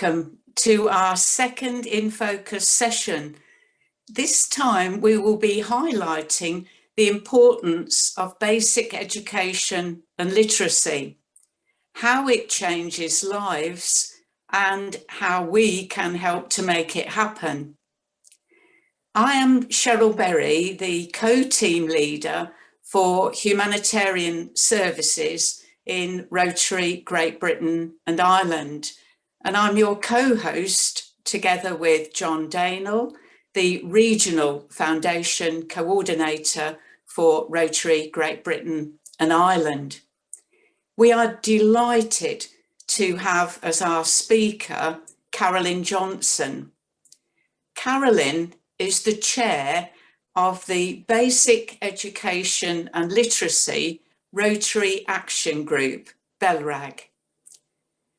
Welcome to our second InFocus session. This time we will be highlighting the importance of basic education and literacy, how it changes lives and how we can help to make it happen. I am Cheryl Berry, the co-team leader for humanitarian services in Rotary, Great Britain and Ireland. And I'm your co-host together with John Danel, the Regional Foundation Coordinator for Rotary, Great Britain and Ireland. We are delighted to have as our speaker, Carolyn Johnson. Carolyn is the chair of the Basic Education and Literacy Rotary Action Group, BELRAG.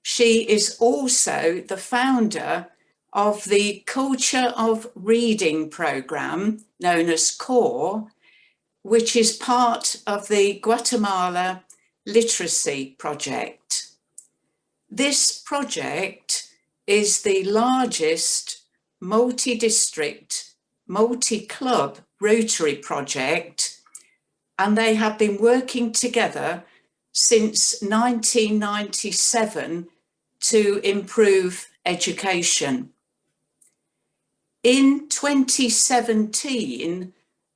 She is also the founder of the Culture of Reading programme, known as CORE, which is part of the Guatemala Literacy Project. This project is the largest multi-district, multi-club Rotary project, and they have been working together since 1997 to improve education. In 2017,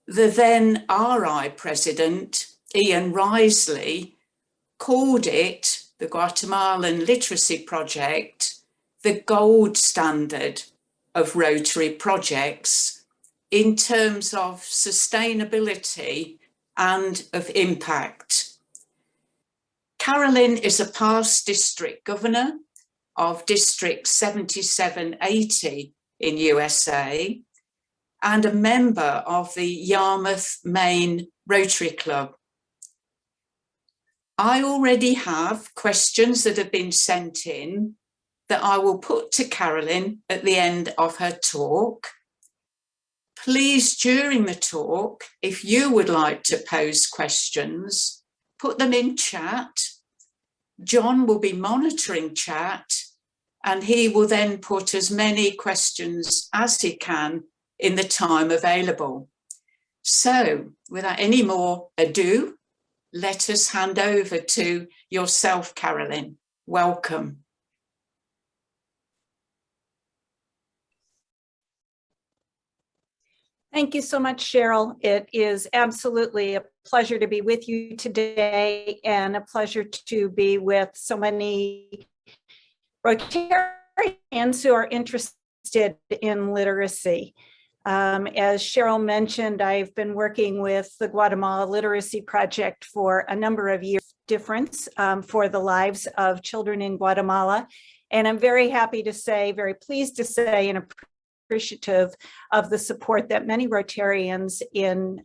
the then RI president, Ian Risley, called it, the Guatemalan Literacy Project, the gold standard of Rotary projects in terms of sustainability and of impact. Carolyn is a past district governor of District 7780 in USA and a member of the Yarmouth, Maine Rotary Club. I already have questions that have been sent in that I will put to Carolyn at the end of her talk. Please, during the talk, if you would like to pose questions, put them in chat. John will be monitoring chat and he will then put as many questions as he can in the time available. So without any more ado, let us hand over to yourself, Carolyn. Welcome. Thank you so much, Cheryl. It is absolutely a pleasure to be with you today and a pleasure to be with so many Rotarians who are interested in literacy. As Cheryl mentioned, I've been working with the Guatemala Literacy Project for a number of years, difference for the lives of children in Guatemala. And I'm very happy to say, very pleased to say, and appreciative of the support that many Rotarians in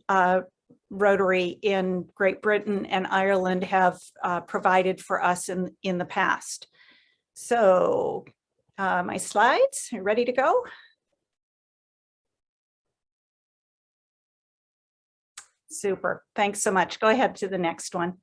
Rotary in Great Britain and Ireland have provided for us in the past. So my slides are ready to go. Super, thanks so much. Go ahead to the next one.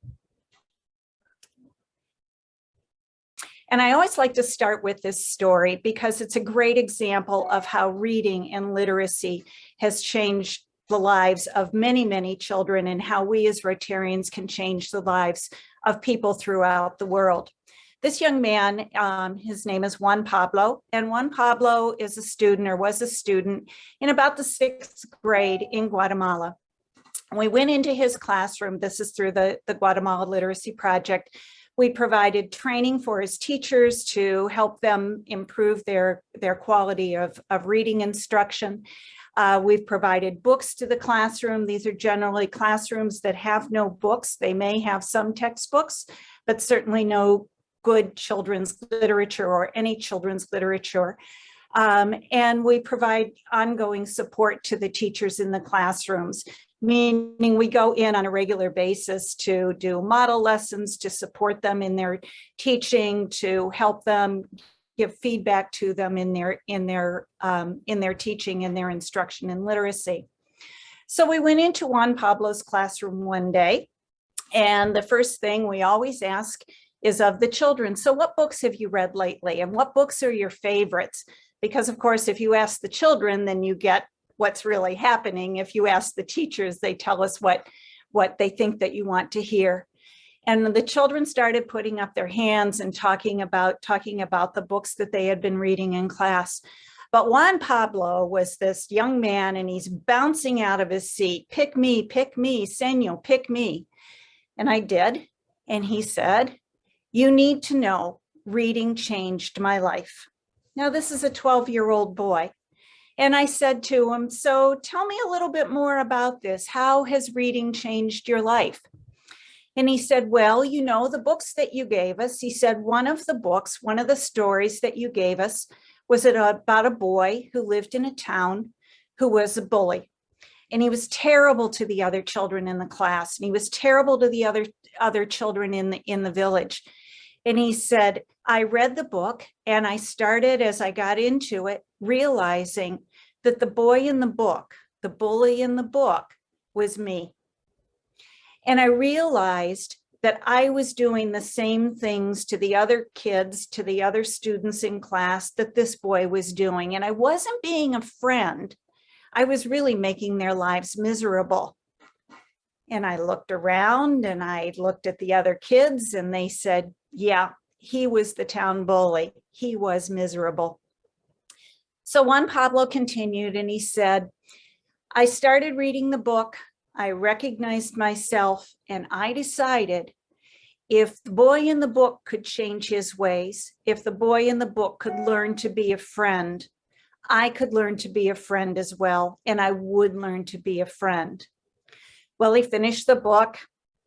And I always like to start with this story because it's a great example of how reading and literacy has changed the lives of many, many children and how we as Rotarians can change the lives of people throughout the world. This young man, his name is Juan Pablo, and Juan Pablo is a student or was a student in about the 6th grade in Guatemala. We went into his classroom. This is through the Guatemala Literacy Project. We provided training for his teachers to help them improve their quality of reading instruction. We've provided books to the classroom. These are generally classrooms that have no books. They may have some textbooks, but certainly no good children's literature or any children's literature. And we provide ongoing support to the teachers in the classrooms, meaning we go in on a regular basis to do model lessons, to support them in their teaching, to help them give feedback to them in their teaching and their instruction in literacy. So we went into Juan Pablo's classroom one day, and the first thing we always ask is of the children. So what books have you read lately? And what books are your favorites? Because of course, if you ask the children, then you get what's really happening. If you ask the teachers, they tell us what they think that you want to hear. And the children started putting up their hands and talking about the books that they had been reading in class. But Juan Pablo was this young man, and he's bouncing out of his seat. Pick me, Senor, pick me. And I did. And he said, you need to know, reading changed my life. Now, this is a 12-year-old boy. And I said to him, so tell me a little bit more about this. How has reading changed your life? And he said, well, you know, the books that you gave us, he said, one of the stories that you gave us was about a boy who lived in a town who was a bully. And he was terrible to the other children in the class. And he was terrible to the other children in the village. And he said, I read the book and I started, as I got into it, realizing that the boy in the book, the bully in the book, was me. And I realized that I was doing the same things to the other kids, to the other students in class that this boy was doing. And I wasn't being a friend. I was really making their lives miserable. And I looked around and I looked at the other kids and they said, yeah, he was the town bully. He was miserable. So Juan Pablo continued and he said, I started reading the book. I recognized myself and I decided if the boy in the book could change his ways, if the boy in the book could learn to be a friend, I could learn to be a friend as well, and I would learn to be a friend. Well, he finished the book.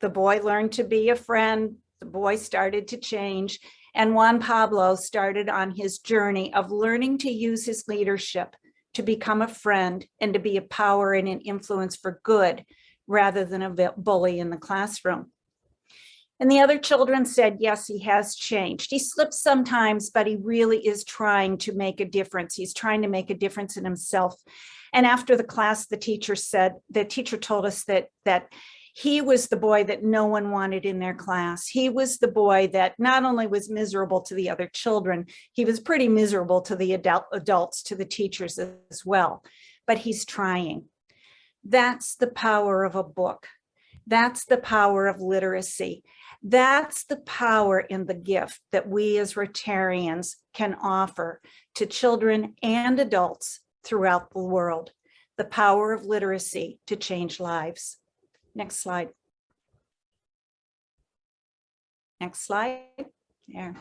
The boy learned to be a friend. The boy started to change, and Juan Pablo started on his journey of learning to use his leadership to become a friend and to be a power and an influence for good rather than a bully in the classroom. And the other children said, yes, he has changed. He slips sometimes, but he really is trying to make a difference. He's trying to make a difference in himself. And after the class, the teacher told us that he was the boy that no one wanted in their class. He was the boy that not only was miserable to the other children, he was pretty miserable to the adults, to the teachers as well. But he's trying. That's the power of a book. That's the power of literacy. That's the power and the gift that we as Rotarians can offer to children and adults throughout the world. The power of literacy to change lives. Next slide. Next slide. There.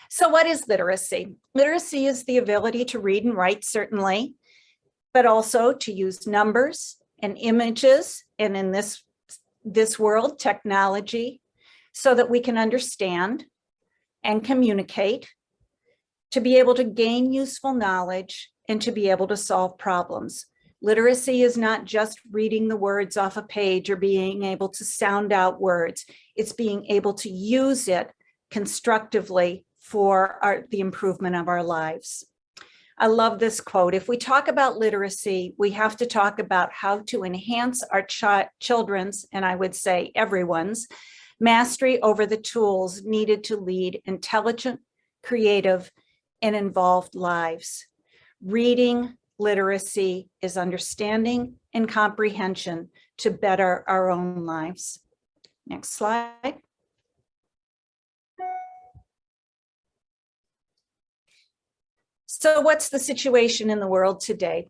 So what is literacy? Literacy is the ability to read and write, certainly, but also to use numbers and images, and in this world, technology, so that we can understand and communicate, to be able to gain useful knowledge, and to be able to solve problems. Literacy is not just reading the words off a page or being able to sound out words. It's being able to use it constructively for the improvement of our lives. I love this quote. If we talk about literacy, we have to talk about how to enhance our children's, and I would say everyone's, mastery over the tools needed to lead intelligent, creative, and involved lives. Reading literacy is understanding and comprehension to better our own lives. Next slide. So what's the situation in the world today?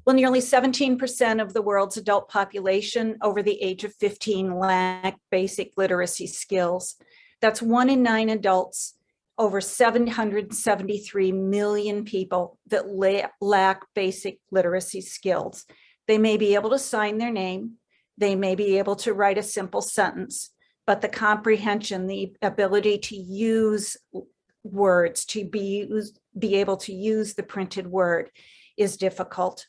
Well, nearly 17% of the world's adult population over the age of 15 lack basic literacy skills. That's 1 in 9 adults, over 773 million people that lack basic literacy skills. They may be able to sign their name, they may be able to write a simple sentence, but the comprehension, the ability to use words, to be able to use the printed word is difficult.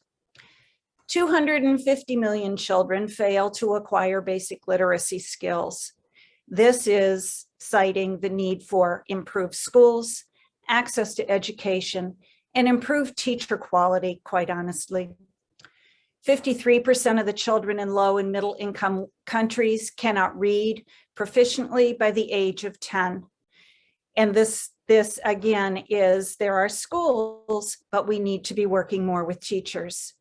250 million children fail to acquire basic literacy skills. This is citing the need for improved schools, access to education, and improved teacher quality, quite honestly. 53% of the children in low and middle income countries cannot read proficiently by the age of 10. And this again is, there are schools, but we need to be working more with teachers.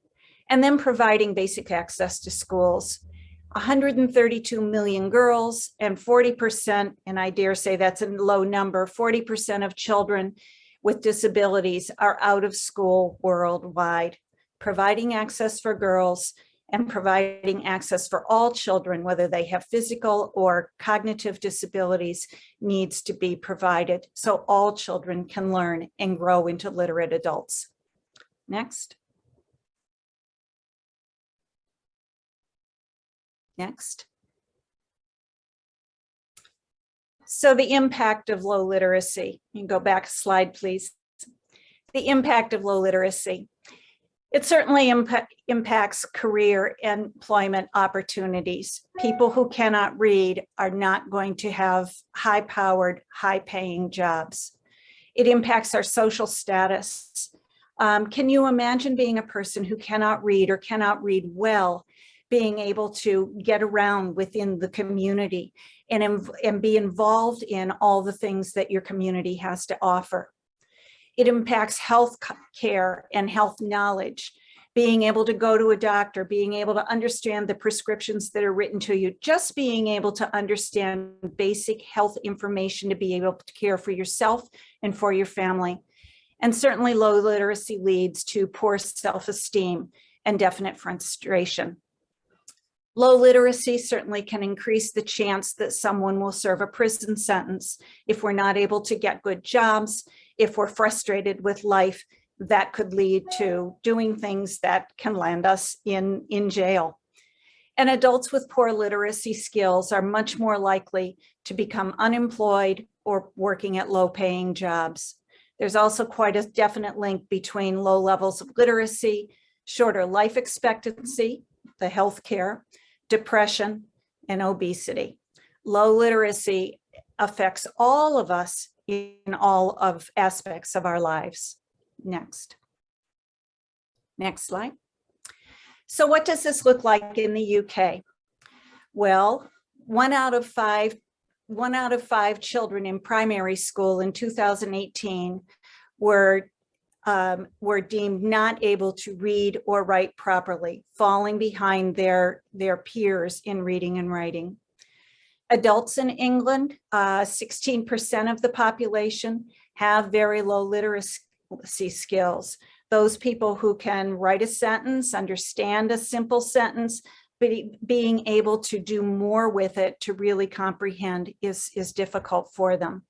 And then providing basic access to schools. 132 million girls and 40%, and I dare say that's a low number, 40% of children with disabilities are out of school worldwide. Providing access for girls and providing access for all children, whether they have physical or cognitive disabilities, needs to be provided so all children can learn and grow into literate adults. Next. Next. So the impact of low literacy. You can go back a slide, please. The impact of low literacy. It certainly impacts career and employment opportunities. People who cannot read are not going to have high-powered, high-paying jobs. It impacts our social status. Can you imagine being a person who cannot read or cannot read well, being able to get around within the community and be involved in all the things that your community has to offer? It impacts health care and health knowledge, being able to go to a doctor, being able to understand the prescriptions that are written to you, just being able to understand basic health information to be able to care for yourself and for your family. And certainly low literacy leads to poor self-esteem and definite frustration. Low literacy certainly can increase the chance that someone will serve a prison sentence. If we're not able to get good jobs, if we're frustrated with life, that could lead to doing things that can land us in jail. And adults with poor literacy skills are much more likely to become unemployed or working at low-paying jobs. There's also quite a definite link between low levels of literacy, shorter life expectancy, the healthcare, depression, and obesity. Low literacy affects all of us in all of aspects of our lives. Next. Next slide. So what does this look like in the UK? Well, one out of five children in primary school in 2018 were deemed not able to read or write properly, falling behind their peers in reading and writing. Adults in England, 16% of the population have very low literacy skills. Those people who can write a sentence, understand a simple sentence, but being able to do more with it to really comprehend is difficult for them.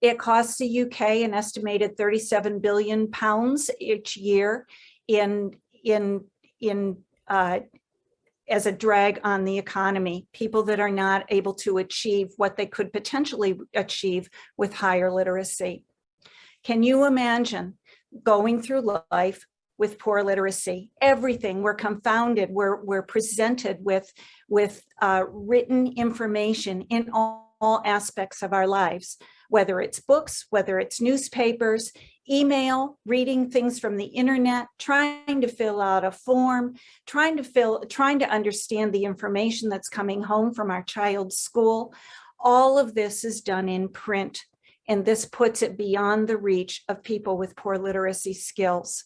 It costs the UK an estimated £37 billion each year as a drag on the economy, people that are not able to achieve what they could potentially achieve with higher literacy. Can you imagine going through life with poor literacy? Everything, we're confounded, we're presented with written information in all aspects of our lives, whether it's books, whether it's newspapers, email, reading things from the internet, trying to fill out a form, trying to understand the information that's coming home from our child's school. All of this is done in print, and this puts it beyond the reach of people with poor literacy skills.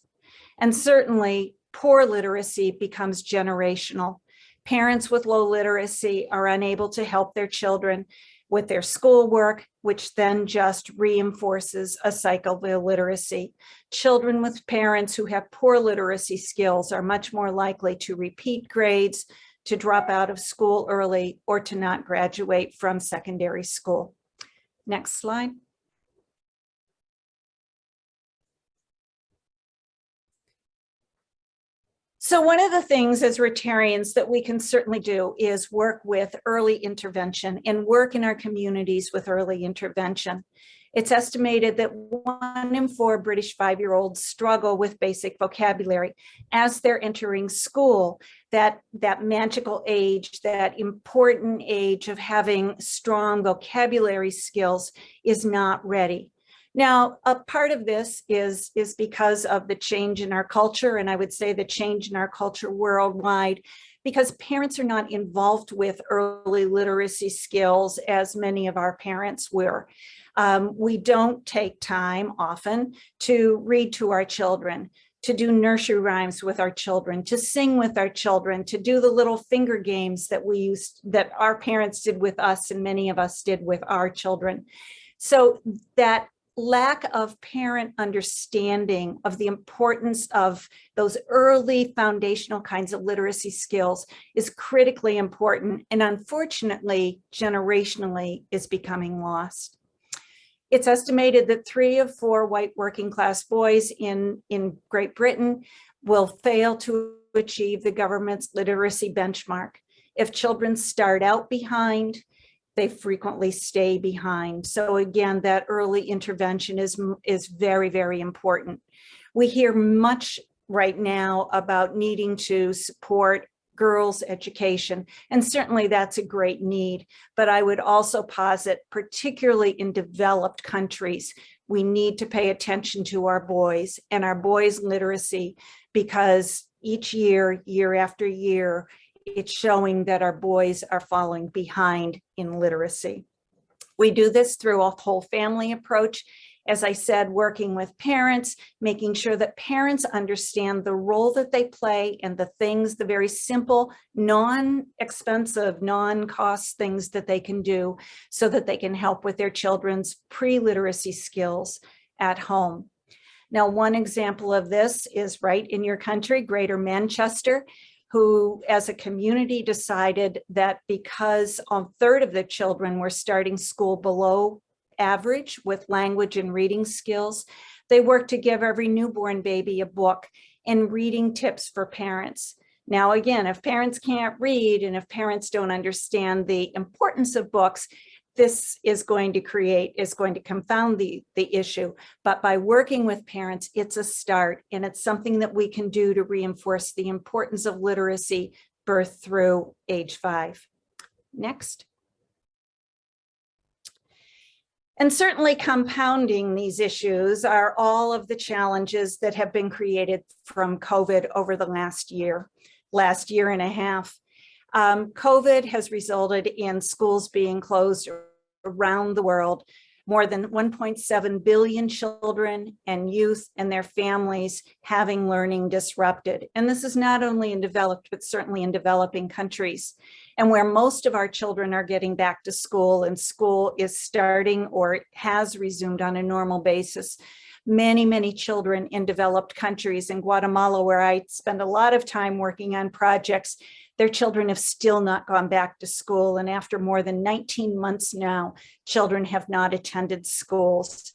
And certainly, poor literacy becomes generational. Parents with low literacy are unable to help their children with their schoolwork, which then just reinforces a cycle of illiteracy. Children with parents who have poor literacy skills are much more likely to repeat grades, to drop out of school early, or to not graduate from secondary school. Next slide. So one of the things as Rotarians that we can certainly do is work with early intervention and work in our communities with early intervention. It's estimated that 1 in 4 British 5-year-olds struggle with basic vocabulary as they're entering school. That magical age, that important age of having strong vocabulary skills is not ready. Now, a part of this is because of the change in our culture, and I would say the change in our culture worldwide, because parents are not involved with early literacy skills as many of our parents were. We don't take time often to read to our children, to do nursery rhymes with our children, to sing with our children, to do the little finger games that our parents did with us and many of us did with our children. So that lack of parent understanding of the importance of those early foundational kinds of literacy skills is critically important, and unfortunately, generationally, is becoming lost. It's estimated that 3 of 4 white working class boys in Great Britain will fail to achieve the government's literacy benchmark. If children start out behind, they frequently stay behind. So again, that early intervention is very, very important. We hear much right now about needing to support girls' education, and certainly that's a great need. But I would also posit, particularly in developed countries, we need to pay attention to our boys and our boys' literacy, because each year, year after year, it's showing that our boys are falling behind in literacy. We do this through a whole family approach. As I said, working with parents, making sure that parents understand the role that they play and the things, the very simple, non-expensive, non-cost things that they can do so that they can help with their children's pre-literacy skills at home. Now, one example of this is right in your country, Greater Manchester, who as a community decided that because a third of the children were starting school below average with language and reading skills, they worked to give every newborn baby a book and reading tips for parents. Now, again, if parents can't read and if parents don't understand the importance of books, this is going to confound the issue. But by working with parents, it's a start, and it's something that we can do to reinforce the importance of literacy birth through age 5. Next. And certainly compounding these issues are all of the challenges that have been created from COVID over the last year and a half. COVID has resulted in schools being closed around the world. More than 1.7 billion children and youth and their families having learning disrupted. And this is not only in developed, but certainly in developing countries. And where most of our children are getting back to school, and school is starting or has resumed on a normal basis, many, many children in developed countries, in Guatemala, where I spend a lot of time working on projects, their children have still not gone back to school. And after more than 19 months now, children have not attended schools.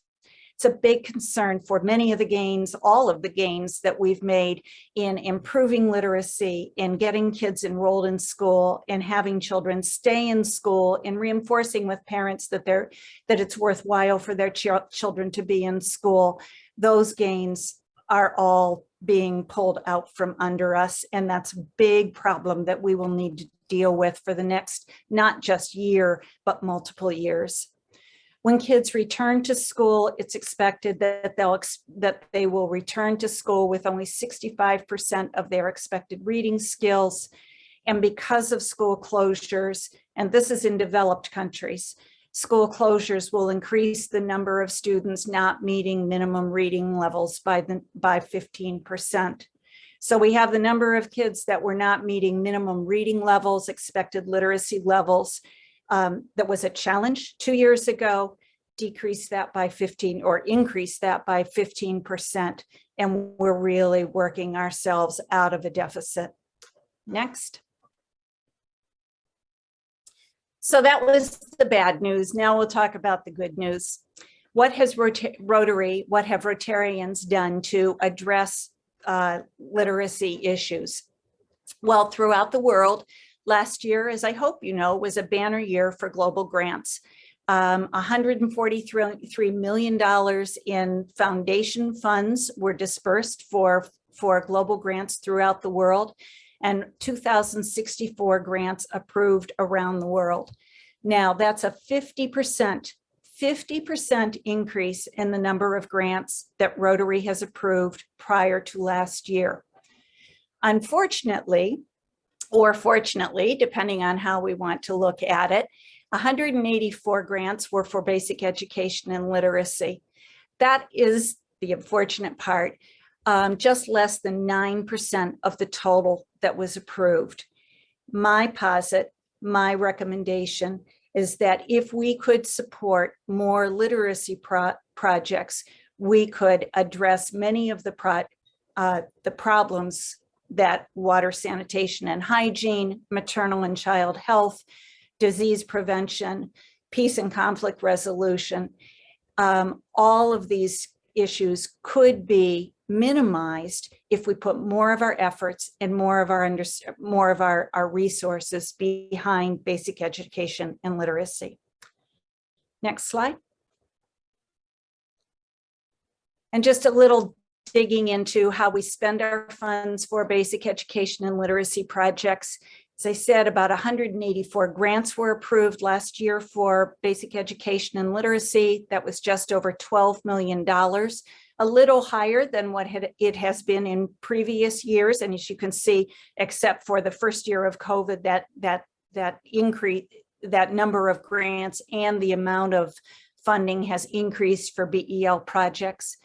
It's a big concern for many of the gains, all of the gains that we've made in improving literacy, in getting kids enrolled in school, and having children stay in school, and reinforcing with parents that it's worthwhile for their children to be in school. Those gains are all being pulled out from under us, and that's a big problem that we will need to deal with for the next, not just year, but multiple years. When kids return to school, it's expected that they will return to school with only 65% of their expected reading skills. And because of school closures, and this is in developed countries, school closures will increase the number of students not meeting minimum reading levels by 15%. So we have the number of kids that were not meeting minimum reading levels, expected literacy levels. That was a challenge 2 years ago, decrease that by 15 or increase that by 15%. And we're really working ourselves out of a deficit. Next. So that was the bad news. Now we'll talk about the good news. What has Rotary, what have Rotarians done to address literacy issues? Well, throughout the world, last year, as I hope you know, was a banner year for global grants. $143 million in foundation funds were dispersed for global grants throughout the world, and 2,064 grants approved around the world. Now, that's a 50% 50% increase in the number of grants that Rotary has approved prior to last year. Unfortunately, or fortunately, depending on how we want to look at it, 184 grants were for basic education and literacy. That is the unfortunate part, just less than 9% of the total that was approved. My posit, my recommendation is that if we could support more literacy projects, we could address many of the problems that water, sanitation and hygiene, maternal and child health, disease prevention, peace and conflict resolution, all of these issues could be minimized if we put more of our efforts and more of our resources behind basic education and literacy. Next slide. And just a little digging into how we spend our funds for basic education and literacy projects. As I said, about 184 grants were approved last year for basic education and literacy. That was just over $12 million, a little higher than what it has been in previous years. And as you can see, except for the first year of COVID, that increase, that number of grants and the amount of funding has increased for BEL projects.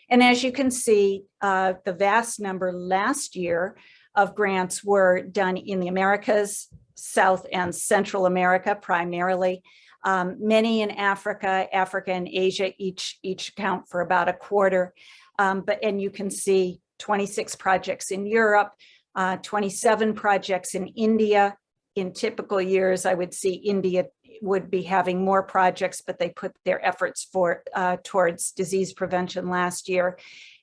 And as you can see, the vast number last year of grants were done in the Americas, South and Central America primarily, many in Africa and Asia, each account for about a quarter. And you can see 26 projects in Europe, 27 projects in India. In typical years, I would see India would be having more projects, but they put their efforts towards disease prevention last year,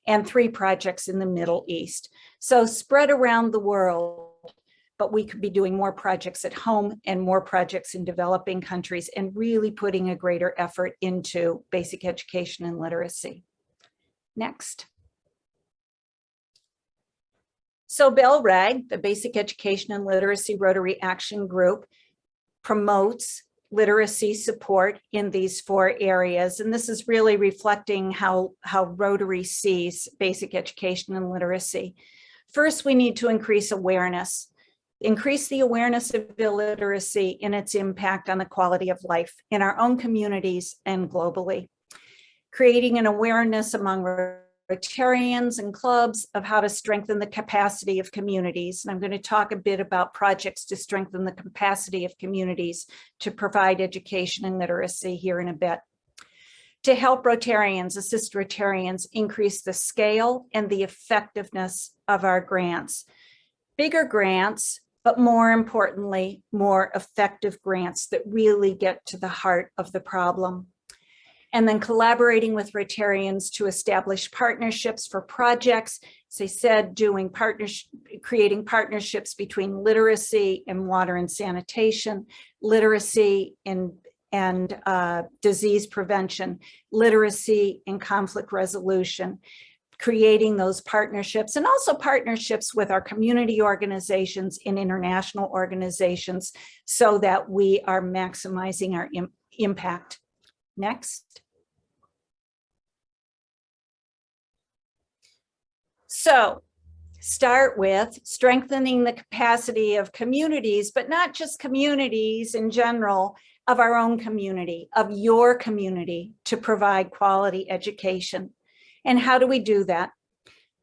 and 3 projects in the Middle East. So spread around the world, but we could be doing more projects at home and more projects in developing countries and really putting a greater effort into basic education and literacy. Next. So BELRAG, the Basic Education and Literacy Rotary Action Group, promotes literacy support in these 4 areas. And this is really reflecting how Rotary sees basic education and literacy. First, we need to increase awareness. Increase the awareness of illiteracy and its impact on the quality of life in our own communities and globally. Creating an awareness among Rotarians and clubs of how to strengthen the capacity of communities. And I'm going to talk a bit about projects to strengthen the capacity of communities to provide education and literacy here in a bit. To help Rotarians, assist Rotarians increase the scale and the effectiveness of our grants. Bigger grants, but more importantly, more effective grants that really get to the heart of the problem. And then collaborating with Rotarians to establish partnerships for projects. As I said, creating partnerships between literacy and water and sanitation, literacy and disease prevention, literacy and conflict resolution, creating those partnerships, and also partnerships with our community organizations and international organizations so that we are maximizing our impact. Next. So start with strengthening the capacity of communities, but not just communities in general, of our own community, of your community, to provide quality education. And how do we do that?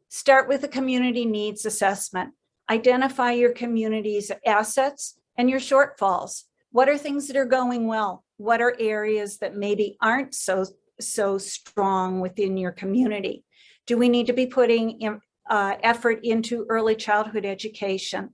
Start with a community needs assessment. Identify your community's assets and your shortfalls. What are things that are going well? What are areas that maybe aren't so strong within your community? Do we need to be putting effort into early childhood education?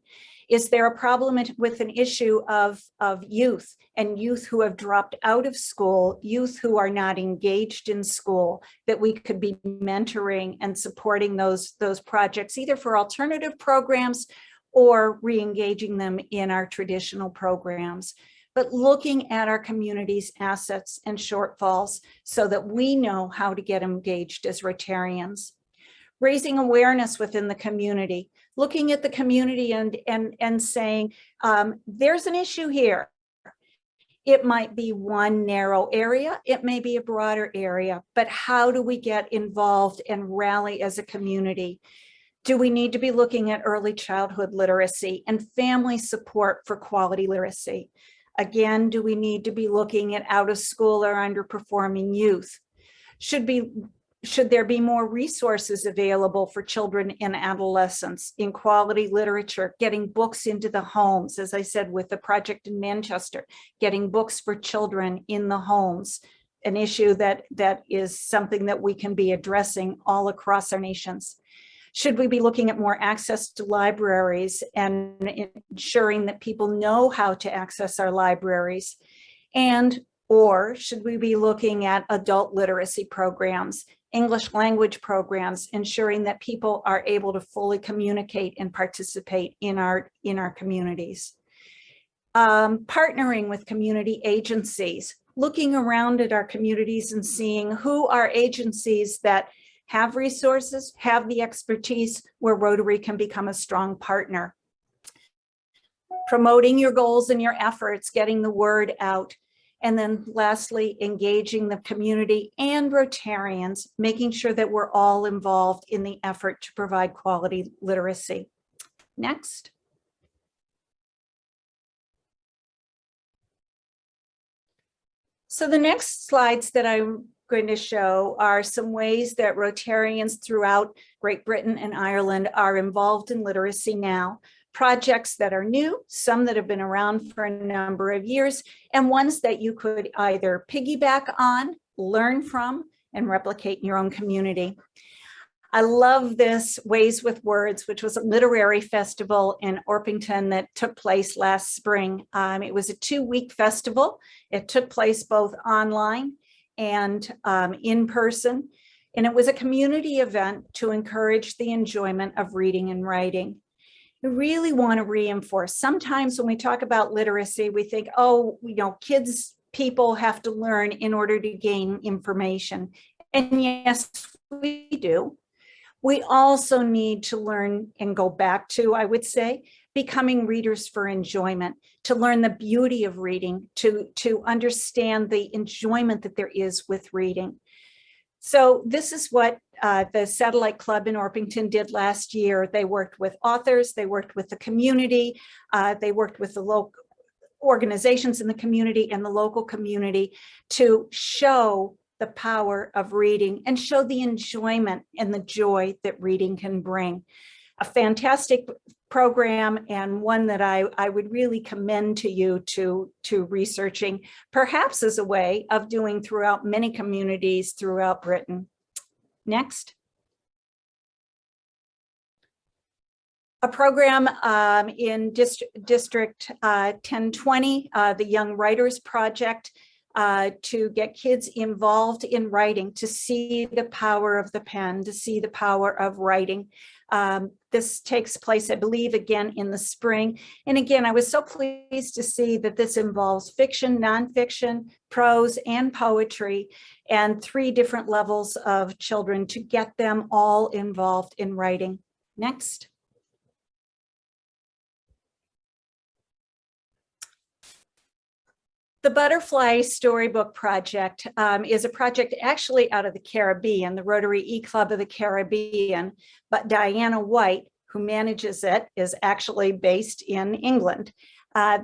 Is there a problem with an issue of youth and youth who have dropped out of school, youth who are not engaged in school, that we could be mentoring and supporting those projects, either for alternative programs or re-engaging them in our traditional programs? But looking at our community's assets and shortfalls so that we know how to get engaged as Rotarians. Raising awareness within the community, looking at the community and saying, there's an issue here. It might be one narrow area, it may be a broader area, but how do we get involved and rally as a community? Do we need to be looking at early childhood literacy and family support for quality literacy? Again, do we need to be looking at out of school or underperforming youth? Should there be more resources available for children and adolescents in quality literature, getting books into the homes, as I said, with the project in Manchester, getting books for children in the homes, an issue that is something that we can be addressing all across our nations. Should we be looking at more access to libraries and ensuring that people know how to access our libraries? Or should we be looking at adult literacy programs, English language programs, ensuring that people are able to fully communicate and participate in our communities? Partnering with community agencies, looking around at our communities and seeing who are agencies that have resources, have the expertise, where Rotary can become a strong partner. Promoting your goals and your efforts, getting the word out. And then lastly, engaging the community and Rotarians, making sure that we're all involved in the effort to provide quality literacy. Next. So the next slides that I'm going to show are some ways that Rotarians throughout Great Britain and Ireland are involved in literacy now. Projects that are new, some that have been around for a number of years, and ones that you could either piggyback on, learn from, and replicate in your own community. I love this Ways with Words, which was a literary festival in Orpington that took place last spring. It was a 2-week festival. It took place both online and in person, and it was a community event to encourage the enjoyment of reading and writing. I really want to reinforce, sometimes when we talk about literacy, we think, oh, people have to learn in order to gain information. And yes, we do. We also need to learn and go back to, I would say, becoming readers for enjoyment, to learn the beauty of reading, to understand the enjoyment that there is with reading. So this is what the Satellite Club in Orpington did last year. They worked with authors, they worked with the community, they worked with the local organizations in the community and the local community to show the power of reading and show the enjoyment and the joy that reading can bring. A fantastic program, and one that I would really commend to you to researching, perhaps as a way of doing throughout many communities throughout Britain. Next. A program in District 1020, the Young Writers Project, to get kids involved in writing, to see the power of the pen, to see the power of writing. This takes place, I believe, again in the spring. And again, I was so pleased to see that this involves fiction, nonfiction, prose, and poetry, and 3 different levels of children to get them all involved in writing. Next. The Butterfly Storybook Project is a project actually out of the Caribbean, the Rotary E-Club of the Caribbean, but Diana White, who manages it, is actually based in England.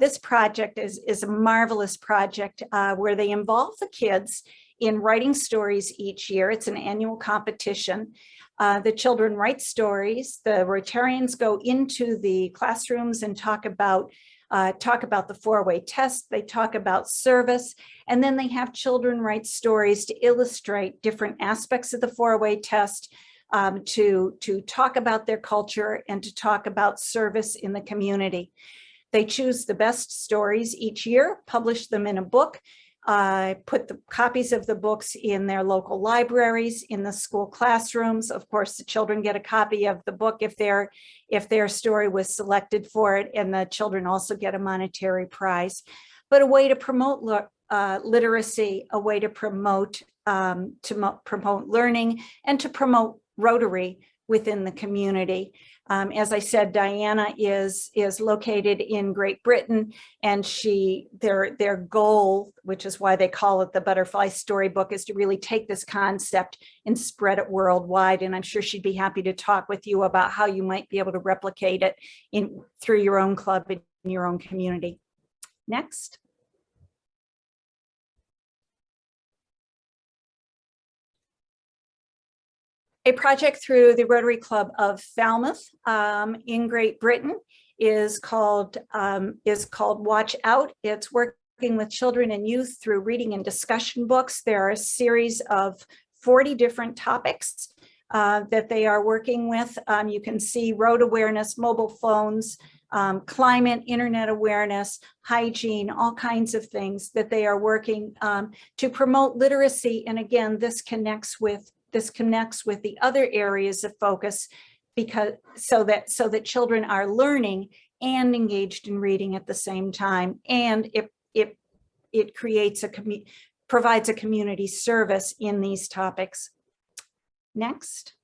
This project is a marvelous project where they involve the kids in writing stories each year. It's an annual competition. The children write stories. The Rotarians go into the classrooms and talk about the 4-way test, they talk about service, and then they have children write stories to illustrate different aspects of the 4-way test, to talk about their culture and to talk about service in the community. They choose the best stories each year, publish them in a book, put the copies of the books in their local libraries, in the school classrooms. Of course, the children get a copy of the book if their story was selected for it, and the children also get a monetary prize. But a way to promote literacy, a way to promote learning, and to promote Rotary within the community. As I said, Diana is located in Great Britain, and their goal, which is why they call it the Butterfly Storybook, is to really take this concept and spread it worldwide. And I'm sure she'd be happy to talk with you about how you might be able to replicate it through your own club in your own community. Next. A project through the Rotary Club of Falmouth in Great Britain is called Watch Out. It's working with children and youth through reading and discussion books. There are a series of 40 different topics that they are working with. You can see road awareness, mobile phones, climate, internet awareness, hygiene, all kinds of things that they are working to promote literacy. And again, this connects with the other areas of focus, because so that children are learning and engaged in reading at the same time, and it creates provides a community service in these topics. Next.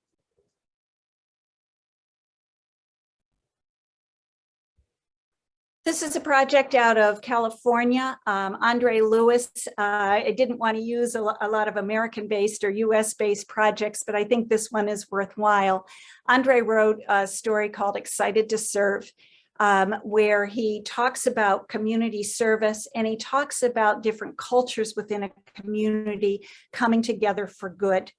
This is a project out of California. Andre Lewis, I didn't want to use a lot of American-based or US-based projects, but I think this one is worthwhile. Andre wrote a story called Excited to Serve, where he talks about community service, and he talks about different cultures within a community coming together for good.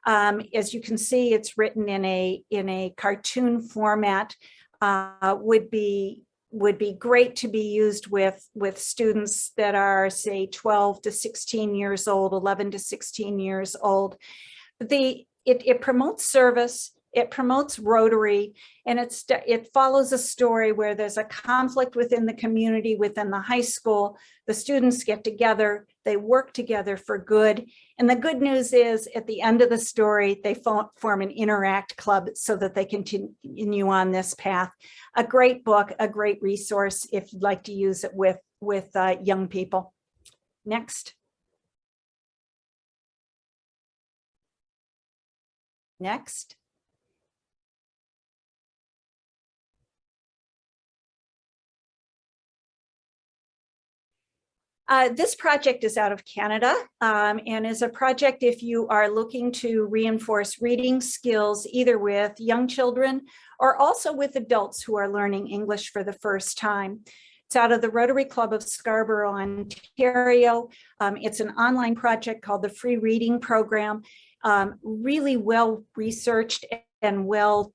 As you can see, it's written in a cartoon format. Would be great to be used with students that are, say, 12 to 16 years old, 11 to 16 years old. It promotes service, it promotes Rotary, and it follows a story where there's a conflict within the community, within the high school. The students get together, they work together for good. And the good news is, at the end of the story, they form an Interact club so that they continue on this path. A great book, a great resource if you'd like to use it with young people. Next. Next. This project is out of Canada and is a project if you are looking to reinforce reading skills either with young children or also with adults who are learning English for the first time. It's out of the Rotary Club of Scarborough, Ontario. It's an online project called the Free Reading Program, really well researched and well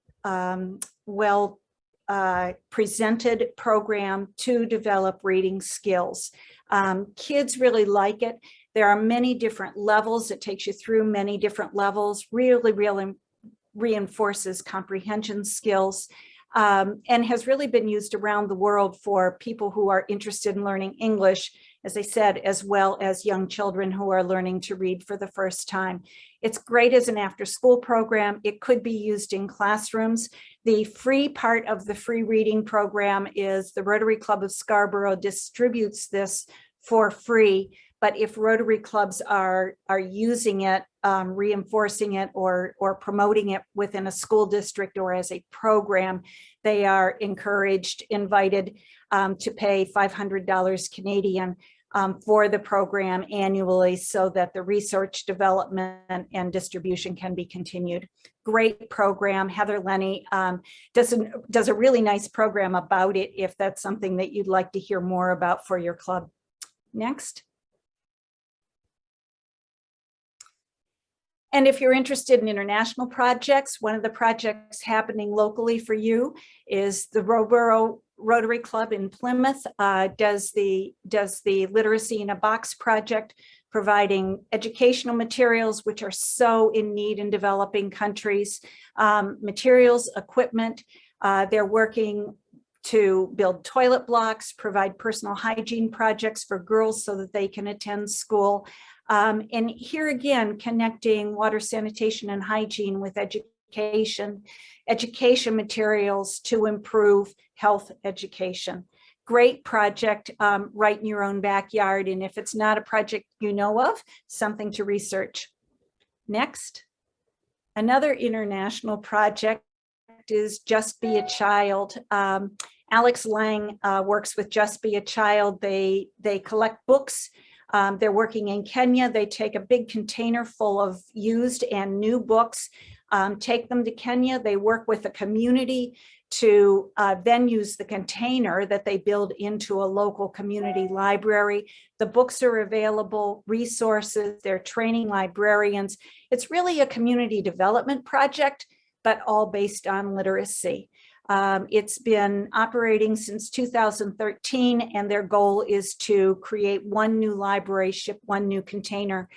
presented program to develop reading skills. Kids really like it. There are many different levels. It takes you through many different levels, really reinforces comprehension skills, and has really been used around the world for people who are interested in learning English, as I said, as well as young children who are learning to read for the first time. It's great as an after-school program. It could be used in classrooms. The free part of the free reading program is the Rotary Club of Scarborough distributes this for free, but if Rotary clubs are using it, reinforcing it, or promoting it within a school district or as a program, they are encouraged, invited to pay $500 Canadian for the program annually so that the research, development, and distribution can be continued. Great program. Heather Lenny does a really nice program about it if that's something that you'd like to hear more about for your club. Next. And if you're interested in international projects, one of the projects happening locally for you is the Roborough Rotary Club in Plymouth does the Literacy in a Box project, providing educational materials, which are so in need in developing countries, materials, equipment. They're working to build toilet blocks, provide personal hygiene projects for girls so that they can attend school. And here again, connecting water, sanitation, and hygiene with education materials to improve health education. Great project right in your own backyard. And if it's not a project you know of, something to research. Next. Another international project is Just Be a Child. Alex Lang works with Just Be a Child. They collect books. They're working in Kenya. They take a big container full of used and new books, take them to Kenya. They work with a community to then use the container that they build into a local community library. The books are available, resources, they're training librarians. It's really a community development project, but all based on literacy. It's been operating since 2013, and their goal is to create one new library, ship one new container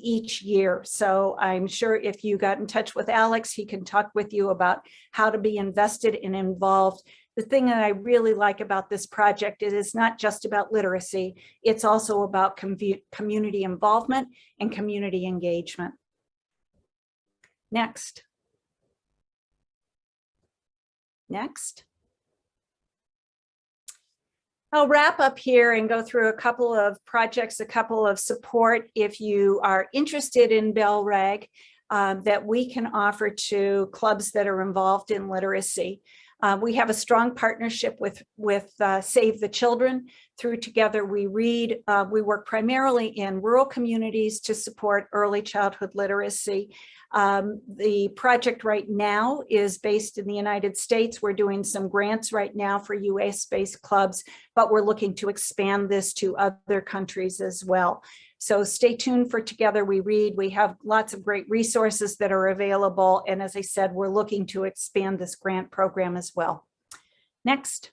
each year. So I'm sure if you got in touch with Alex, he can talk with you about how to be invested and involved. The thing that I really like about this project is it's not just about literacy, it's also about community involvement and community engagement. Next. Next. I'll wrap up here and go through a couple of projects, a couple of support if you are interested in BELRAG that we can offer to clubs that are involved in literacy. We have a strong partnership with Save the Children. Through Together We Read. We work primarily in rural communities to support early childhood literacy. The project right now is based in the United States. We're doing some grants right now for US-based clubs, but we're looking to expand this to other countries as well. So stay tuned for Together We Read. We have lots of great resources that are available. And as I said, we're looking to expand this grant program as well. Next.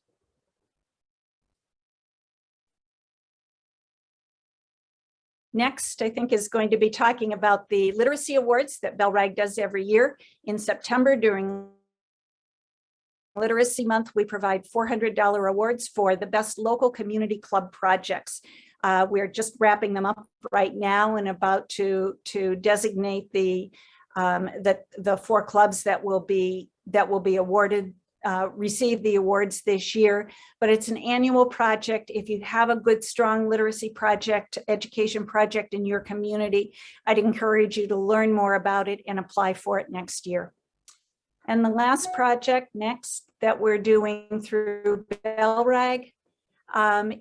Next, I think, is going to be talking about the literacy awards that BELRAG does every year. In September, during Literacy Month, we provide $400 awards for the best local community club projects. We're just wrapping them up right now and about to designate the 4 clubs that will be awarded. Receive the awards this year, but it's an annual project. If you have a good, strong literacy project, education project in your community, I'd encourage you to learn more about it and apply for it next year. And the last project next that we're doing through BELRAG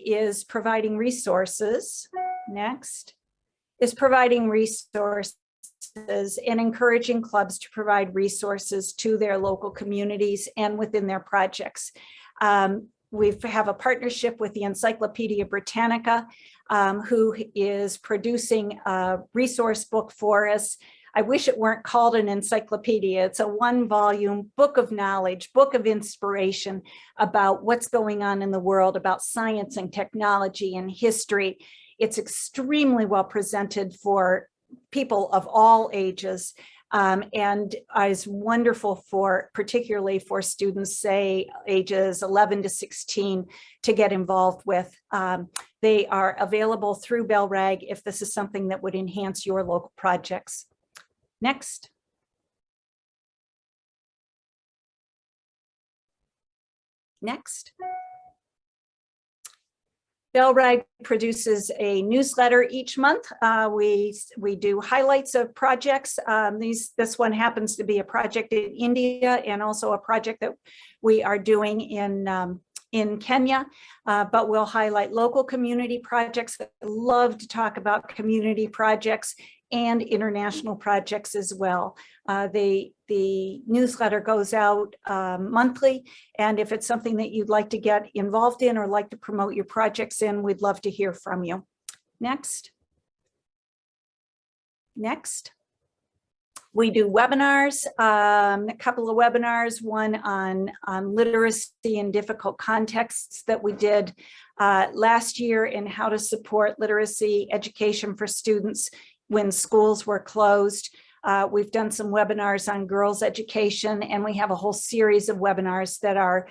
is providing resources. Next is providing resources and encouraging clubs to provide resources to their local communities and within their projects. We have a partnership with the Encyclopedia Britannica, who is producing a resource book for us. I wish it weren't called an encyclopedia. It's a 1-volume book of knowledge, book of inspiration about what's going on in the world, about science and technology and history. It's extremely well presented for people of all ages, and is wonderful particularly for students, say ages 11 to 16, to get involved with. They are available through BELRAG if this is something that would enhance your local projects. Next. Next. BELRAG produces a newsletter each month. We do highlights of projects. This one happens to be a project in India and also a project that we are doing in Kenya, but we'll highlight local community projects. I love to talk about community projects and international projects as well. The newsletter goes out monthly, and if it's something that you'd like to get involved in or like to promote your projects in, we'd love to hear from you. Next. Next. We do webinars, a couple of webinars, one on literacy in difficult contexts that we did last year, and how to support literacy education for students when schools were closed. We've done some webinars on girls' education, and we have a whole series of webinars that are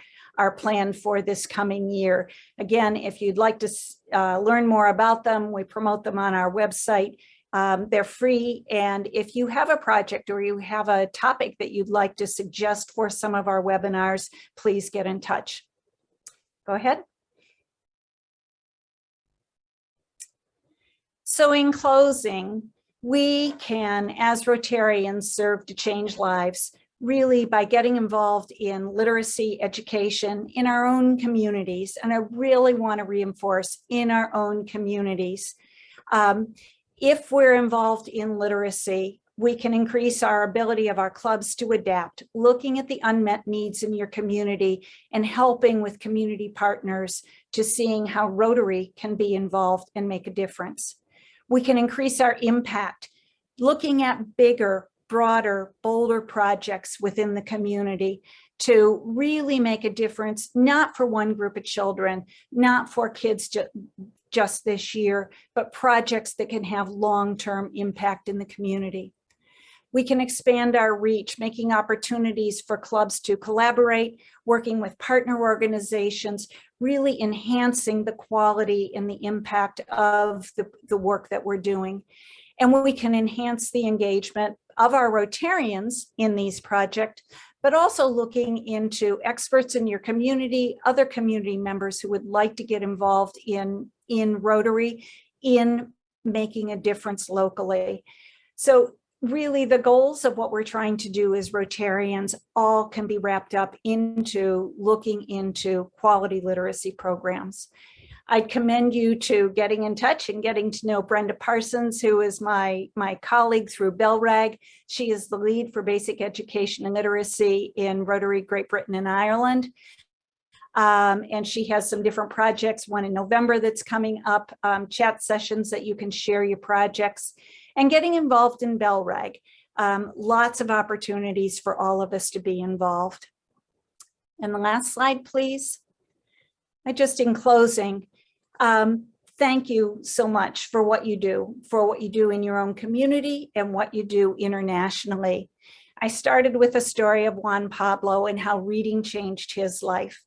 planned for this coming year. Again, if you'd like to learn more about them, we promote them on our website. They're free, and if you have a project or you have a topic that you'd like to suggest for some of our webinars, please get in touch. Go ahead. So in closing, We can, as Rotarians, serve to change lives, really by getting involved in literacy education in our own communities. And I really want to reinforce in our own communities. If we're involved in literacy, we can increase our ability of our clubs to adapt, looking at the unmet needs in your community and helping with community partners to seeing how Rotary can be involved and make a difference. We can increase our impact, looking at bigger, broader, bolder projects within the community to really make a difference, not for one group of children, not for kids just this year, but projects that can have long-term impact in the community. We can expand our reach, making opportunities for clubs to collaborate, working with partner organizations, really enhancing the quality and the impact of the work that we're doing. And we can enhance the engagement of our Rotarians in these projects, but also looking into experts in your community, other community members who would like to get involved in Rotary, in making a difference locally. So really the goals of what we're trying to do as Rotarians all can be wrapped up into looking into quality literacy programs. I'd commend you to getting in touch and getting to know Brenda Parsons, who is my colleague through BELRAG. She is the lead for basic education and literacy in Rotary Great Britain and Ireland. And she has some different projects, one in November that's coming up, chat sessions that you can share your projects, and getting involved in BELRAG. Lots of opportunities for all of us to be involved. And the last slide, please. In closing, thank you so much for what you do in your own community and what you do internationally. I started with a story of Juan Pablo and how reading changed his life.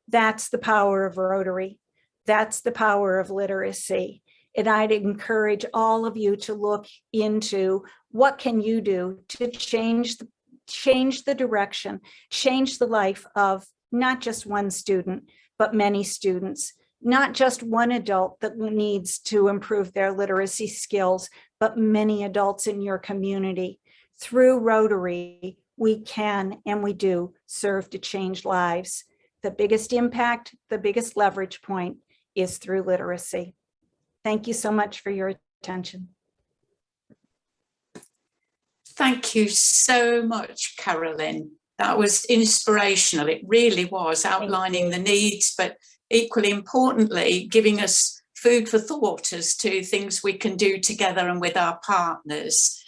That's the power of Rotary. That's the power of literacy. And I'd encourage all of you to look into what can you do to change the direction, change the life of not just one student, but many students, not just one adult that needs to improve their literacy skills, but many adults in your community. Through Rotary, we can and we do serve to change lives. The biggest impact, the biggest leverage point is through literacy. Thank you so much for your attention. Thank you so much, Carolyn. That was inspirational. It really was, outlining the needs, but equally importantly, giving us food for thought as to things we can do together and with our partners.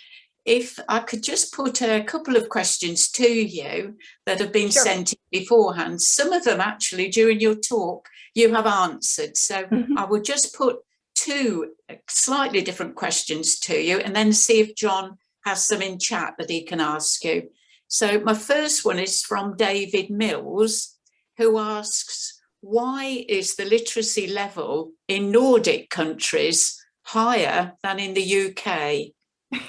If I could just put a couple of questions to you that have been sent in beforehand. Some of them actually during your talk you have answered. So I will just put two slightly different questions to you and then see if John has some in chat that he can ask you. So my first one is from David Mills, who asks, why is the literacy level in Nordic countries higher than in the UK?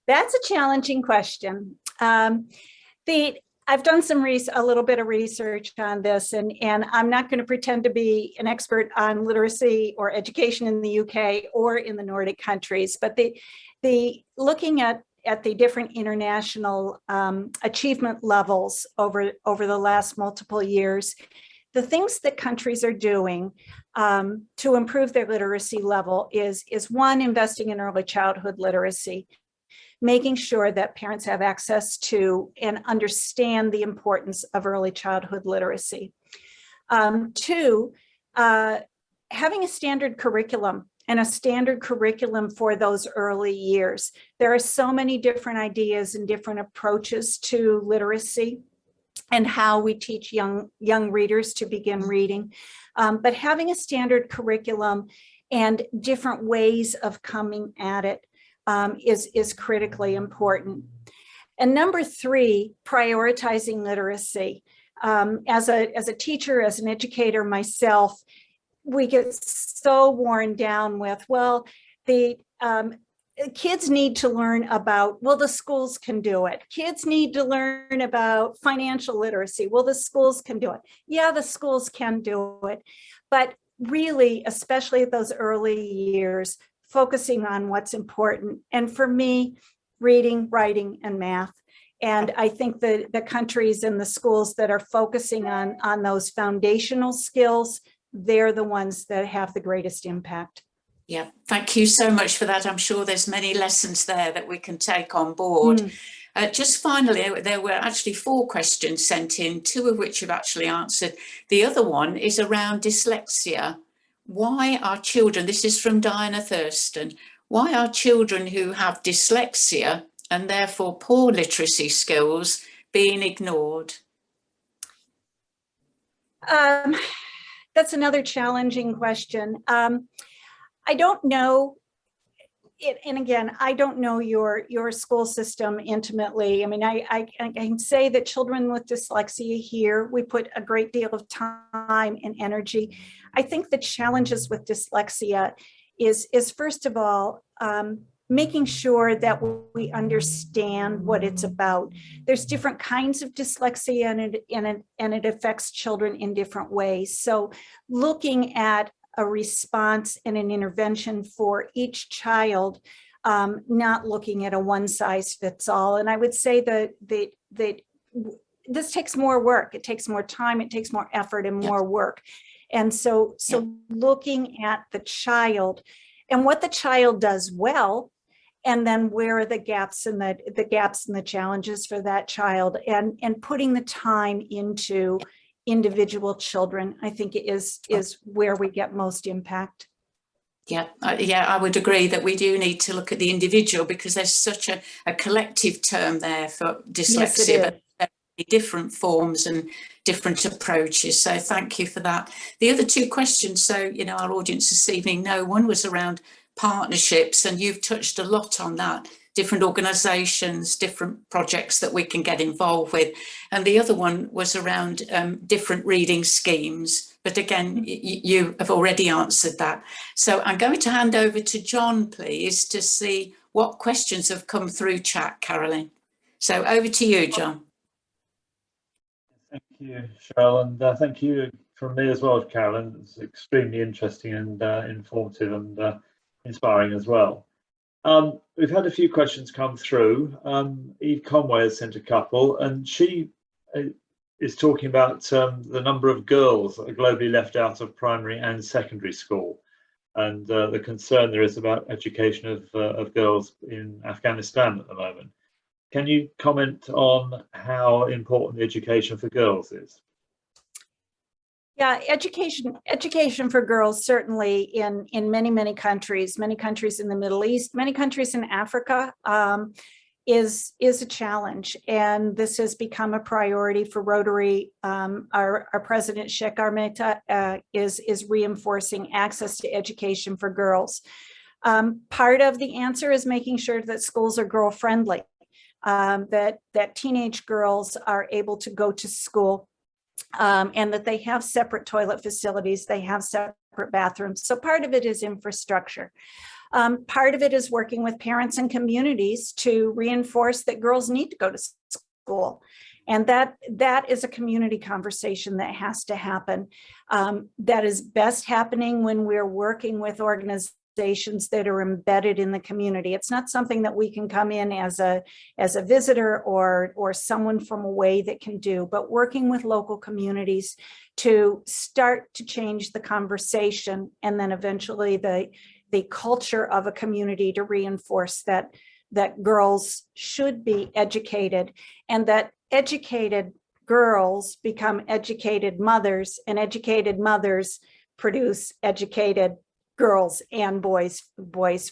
That's a challenging question. I've done a little bit of research on this, and I'm not going to pretend to be an expert on literacy or education in the UK or in the Nordic countries, but looking at the different international achievement levels over the last multiple years, the things that countries are doing to improve their literacy level is one, investing in early childhood literacy, making sure that parents have access to and understand the importance of early childhood literacy. Two, having a standard curriculum and a standard curriculum for those early years. There are so many different ideas and different approaches to literacy and how we teach young readers to begin reading. But having a standard curriculum and different ways of coming at it is critically important. And number three, prioritizing literacy. As a teacher, as an educator myself, we get so worn down with, well, the kids need to learn about, well, the schools can do it. Kids need to learn about financial literacy. Well, the schools can do it. Yeah, the schools can do it. But really, especially at those early years, focusing on what's important. And for me, reading, writing, and math. And I think the countries and the schools that are focusing on those foundational skills, they're the ones that have the greatest impact. Yeah, thank you so much for that. I'm sure there's many lessons there that we can take on board. Just finally, there were actually 4 questions sent in, 2 of which you've actually answered. The other one is around dyslexia. Why are children, this is from Diana Thurston, why are children who have dyslexia and therefore poor literacy skills being ignored? That's another challenging question. I don't know it, and again, I don't know your school system intimately. I mean, I can say that children with dyslexia here, we put a great deal of time and energy. I think the challenges with dyslexia is first of all, making sure that we understand what it's about. There's different kinds of dyslexia and it affects children in different ways. So looking at a response and an intervention for each child, not looking at a one size fits all. And I would say that this takes more work. It takes more time, it takes more effort and more work. And so looking at the child and what the child does well, and then where are the gaps and the challenges for that child, and putting the time into individual children, I think is where we get most impact. Yeah, I would agree that we do need to look at the individual, because there's such a collective term there for dyslexia, Yes, but there are different forms and different approaches. So thank you for that. The other 2 questions, so our audience this evening know, one was around partnerships, and you've touched a lot on that. Different organisations, different projects that we can get involved with. And the other one was around different reading schemes. But again, you have already answered that. So I'm going to hand over to John, please, to see what questions have come through chat, Carolyn. So over to you, John. Thank you, Cheryl, and thank you from me as well, Carolyn. It's extremely interesting and informative and inspiring as well. We've had a few questions come through. Eve Conway has sent a couple, and she is talking about the number of girls that are globally left out of primary and secondary school, and the concern there is about education of girls in Afghanistan at the moment. Can you comment on how important the education for girls is? Yeah, education for girls, certainly in many countries in the Middle East, many countries in Africa, is a challenge. And this has become a priority for Rotary. Our president, Sheikh Armeta, is reinforcing access to education for girls. Part of the answer is making sure that schools are girl friendly, that teenage girls are able to go to school, and that they have separate toilet facilities, they have separate bathrooms. So part of it is infrastructure. Part of it is working with parents and communities to reinforce that girls need to go to school. And that is a community conversation that has to happen. That is best happening when we're working with organizations that are embedded in the community. It's not something that we can come in as a visitor or someone from away that can do, but working with local communities to start to change the conversation, and then eventually the culture of a community to reinforce that girls should be educated, and that educated girls become educated mothers, and educated mothers produce educated girls and boys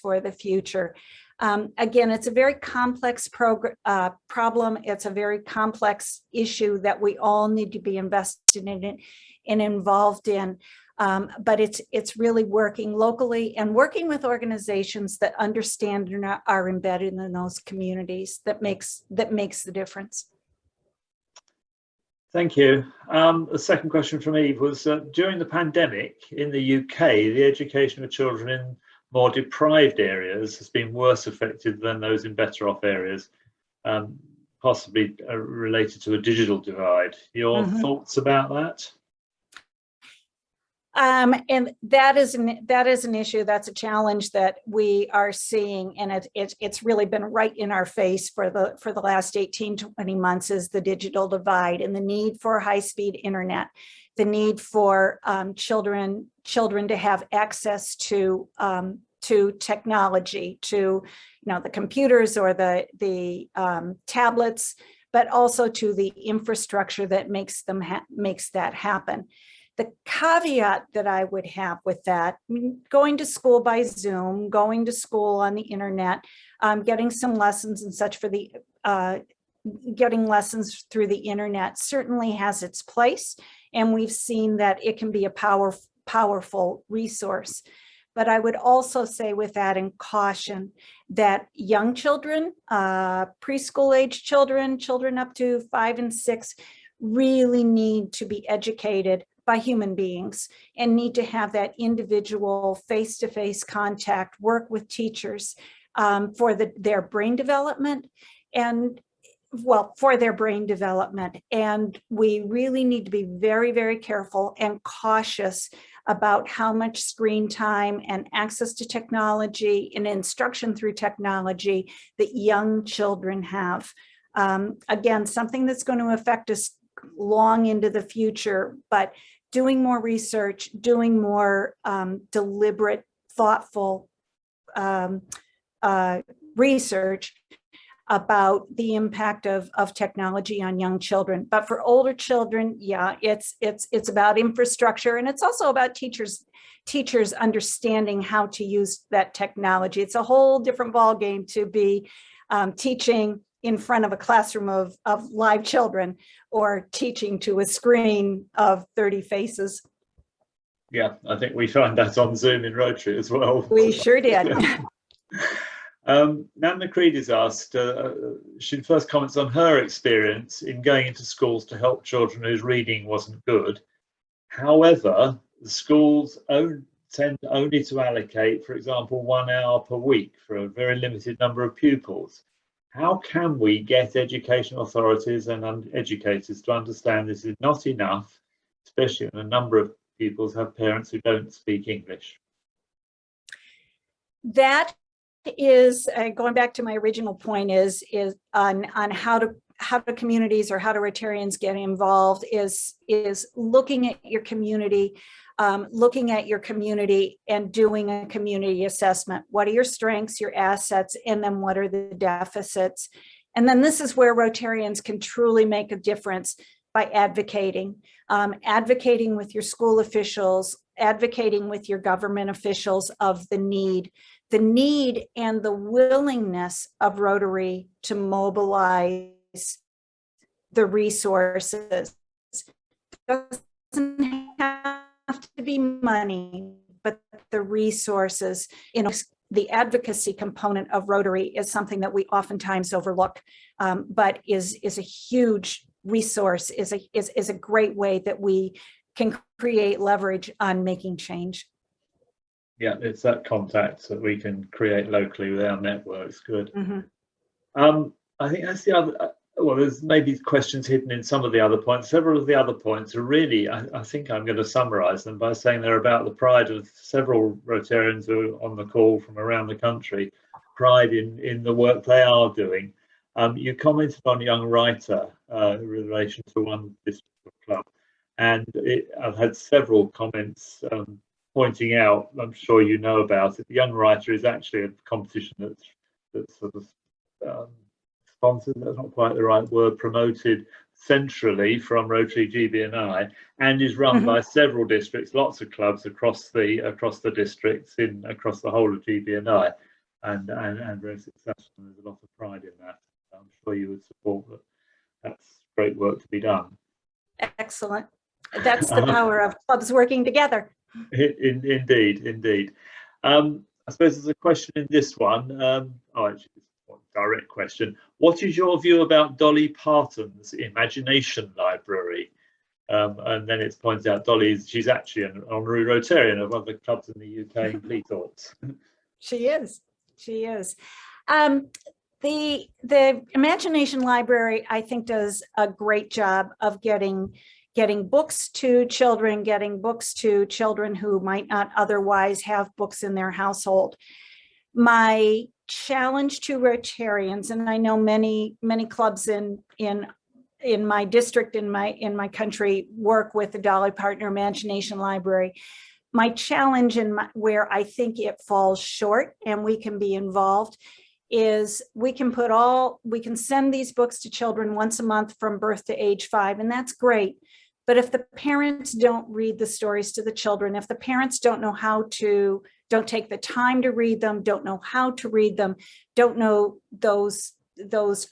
for the future. Again, it's a very complex problem. It's a very complex issue that we all need to be invested in it and involved in. But it's really working locally and working with organizations that understand and are embedded in those communities that makes the difference. Thank you. The second question from Eve was, during the pandemic in the UK, the education of children in more deprived areas has been worse affected than those in better off areas, possibly related to a digital divide. Your thoughts about that? And that is an issue. That's a challenge that we are seeing, and it's really been right in our face for the last 18 to 20 months, is the digital divide and the need for high-speed internet, the need for children to have access to technology, to the computers or the tablets, but also to the infrastructure that makes that happen. The caveat that I would have with that, going to school by Zoom, going to school on the internet, getting some lessons and such for the getting lessons through the internet certainly has its place, and we've seen that it can be a powerful resource. But I would also say with that, and caution, that young children, preschool age children up to 5 and 6, really need to be educated by human beings and need to have that individual face-to-face contact, work with teachers for their brain development, and and we really need to be very, very careful and cautious about how much screen time and access to technology and instruction through technology that young children have. Again, something that's going to affect us long into the future, but doing more research, doing more deliberate, thoughtful research about the impact of technology on young children. But for older children, yeah, it's about infrastructure, and it's also about teachers understanding how to use that technology. It's a whole different ballgame to be teaching in front of a classroom of live children or teaching to a screen of 30 faces. Yeah, I think we find that on Zoom in Rotary as well. We sure did. Nan McCready's asked, she first comments on her experience in going into schools to help children whose reading wasn't good. However, the schools tend only to allocate, for example, 1 hour per week for a very limited number of pupils. How can we get education authorities and educators to understand this is not enough, especially when a number of pupils have parents who don't speak English? That is going back to my original point, is on how do communities or how do Rotarians get involved, is looking at your community, and doing a community assessment. What are your strengths, your assets, and then what are the deficits? And then this is where Rotarians can truly make a difference by advocating with your school officials, advocating with your government officials of the need and the willingness of Rotary to mobilize the resources. It doesn't have to be money, but the resources. The advocacy component of Rotary is something that we oftentimes overlook, but is a huge resource, is a great way that we can create leverage on making change. Yeah, it's that contact that we can create locally with our networks. Good. Mm-hmm. I think that's the other. Well, there's maybe questions hidden in some of the other points. Several of the other points are really, I think I'm going to summarize them by saying they're about the pride of several Rotarians who are on the call from around the country, pride in the work they are doing. You commented on Young Writer in relation to one district club, and I've had several comments pointing out, I'm sure you know about it, the Young Writer is actually a competition that's sort of sponsored, that's not quite the right word, promoted centrally from Rotary GB&I, and is run by several districts, lots of clubs across the districts across the whole of GB&I, and very successful. There's a lot of pride in that. I'm sure you would support that. That's great work to be done. Excellent. That's the power of clubs working together. Indeed. I suppose there's a question in this one. Actually, it's a direct question. What is your view about Dolly Parton's Imagination Library? And then it's pointed out she's actually an honorary Rotarian of one of the clubs in the UK in Cleethorpes. She is. The Imagination Library, I think, does a great job of getting getting books to children, who might not otherwise have books in their household. My challenge to Rotarians, and I know many clubs in my district, in my country, work with the Dolly Partner Imagination Library. My challenge, and where I think it falls short and we can be involved, is we can send these books to children once a month from birth to age 5, and that's great. But if the parents don't read the stories to the children, if the parents don't take the time to read them, don't know how to read them, don't know those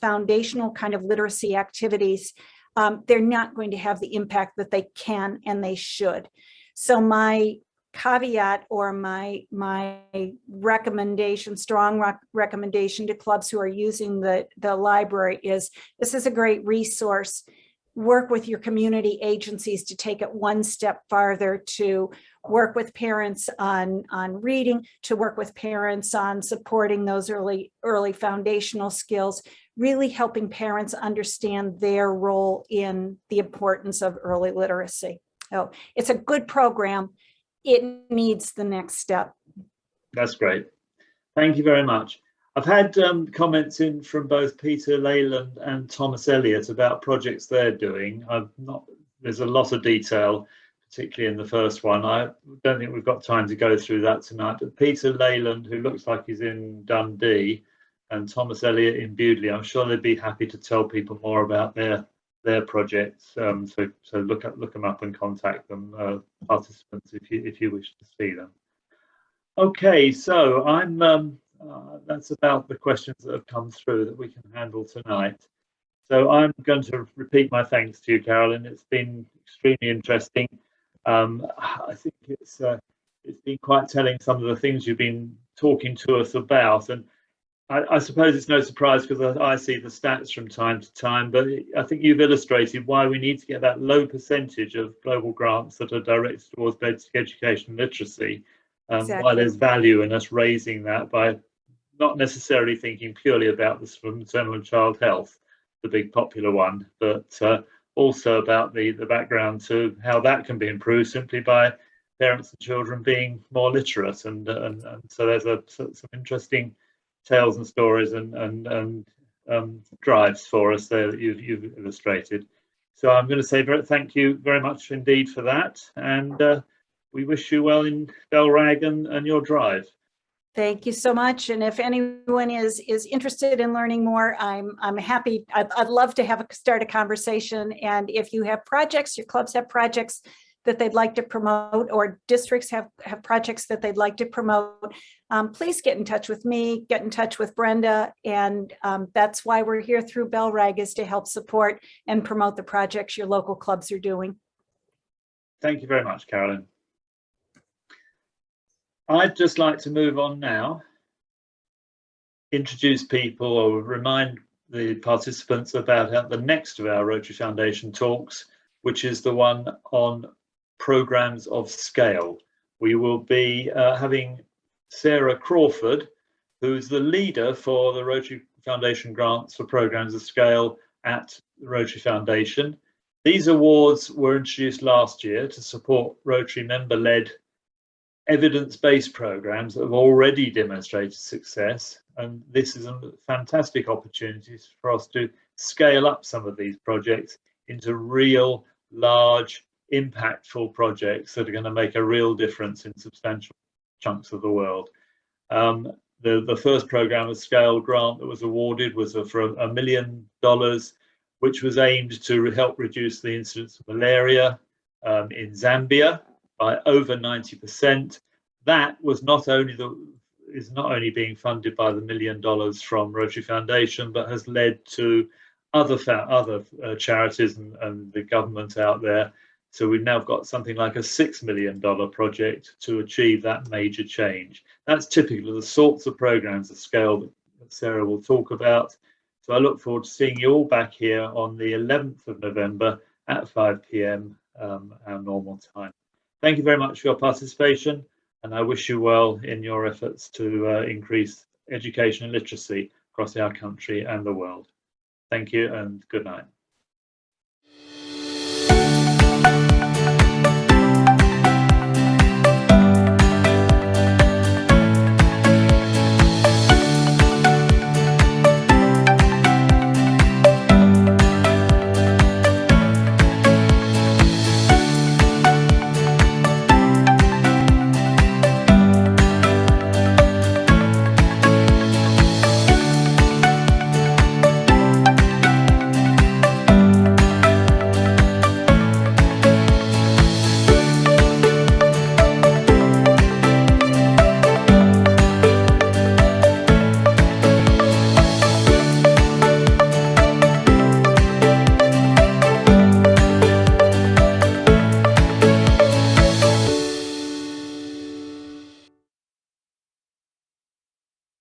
foundational kind of literacy activities, they're not going to have the impact that they can and they should. So my caveat, or my recommendation, strong recommendation to clubs who are using the library is, this is a great resource. Work with your community agencies to take it one step farther, to work with parents on reading, to work with parents on supporting those early foundational skills, really helping parents understand their role in the importance of early literacy. So it's a good program. It needs the next step. That's great. Thank you very much. I've had comments in from both Peter Leyland and Thomas Elliott about projects they're doing. There's a lot of detail, particularly in the first one. I don't think we've got time to go through that tonight. But Peter Leyland, who looks like he's in Dundee, and Thomas Elliott in Bewdley, I'm sure they'd be happy to tell people more about their projects. So look them up and contact them, participants, if you wish to see them. Okay, so that's about the questions that have come through that we can handle tonight. So I'm going to repeat my thanks to you, Carolyn. It's been extremely interesting. I think it's been quite telling, some of the things you've been talking to us about, and I suppose it's no surprise because I see the stats from time to time, but I think you've illustrated why we need to get that low percentage of global grants that are directed towards basic education and literacy. Exactly. Why there's value in us raising that by not necessarily thinking purely about this from maternal and child health, the big popular one, but also about the background to how that can be improved simply by parents and children being more literate. And so there's some interesting tales and stories and drives for us there that you've illustrated. So I'm going to say thank you very much indeed for that, and we wish you well in BELRAG and your drive. Thank you so much. And if anyone is interested in learning more, I'm happy. I'd love to start a conversation. And if you have projects, your clubs have projects that they'd like to promote, or districts have projects that they'd like to promote, please get in touch with me, get in touch with Brenda. And that's why we're here through BELRAG, is to help support and promote the projects your local clubs are doing. Thank you very much, Carolyn. I'd just like to move on now, introduce people or remind the participants about the next of our Rotary Foundation talks, which is the one on programs of scale. We will be having Sarah Crawford, who's the leader for the Rotary Foundation grants for programs of scale at the Rotary Foundation. These awards were introduced last year to support Rotary member-led evidence-based programs that have already demonstrated success, and this is a fantastic opportunity for us to scale up some of these projects into real, large, impactful projects that are going to make a real difference in substantial chunks of the world. The first program of scale grant that was awarded was for $1 million, which was aimed to help reduce the incidence of malaria in Zambia by over 90%. That was is not only being funded by the $1 million from Rotary Foundation, but has led to other charities and the government out there. So we've now got something like a $6 million project to achieve that major change. That's typical of the sorts of programs of scale that Sarah will talk about. So I look forward to seeing you all back here on the 11th of November at 5 p.m. Our normal time. Thank you very much for your participation, and I wish you well in your efforts to increase education and literacy across our country and the world. Thank you and good night.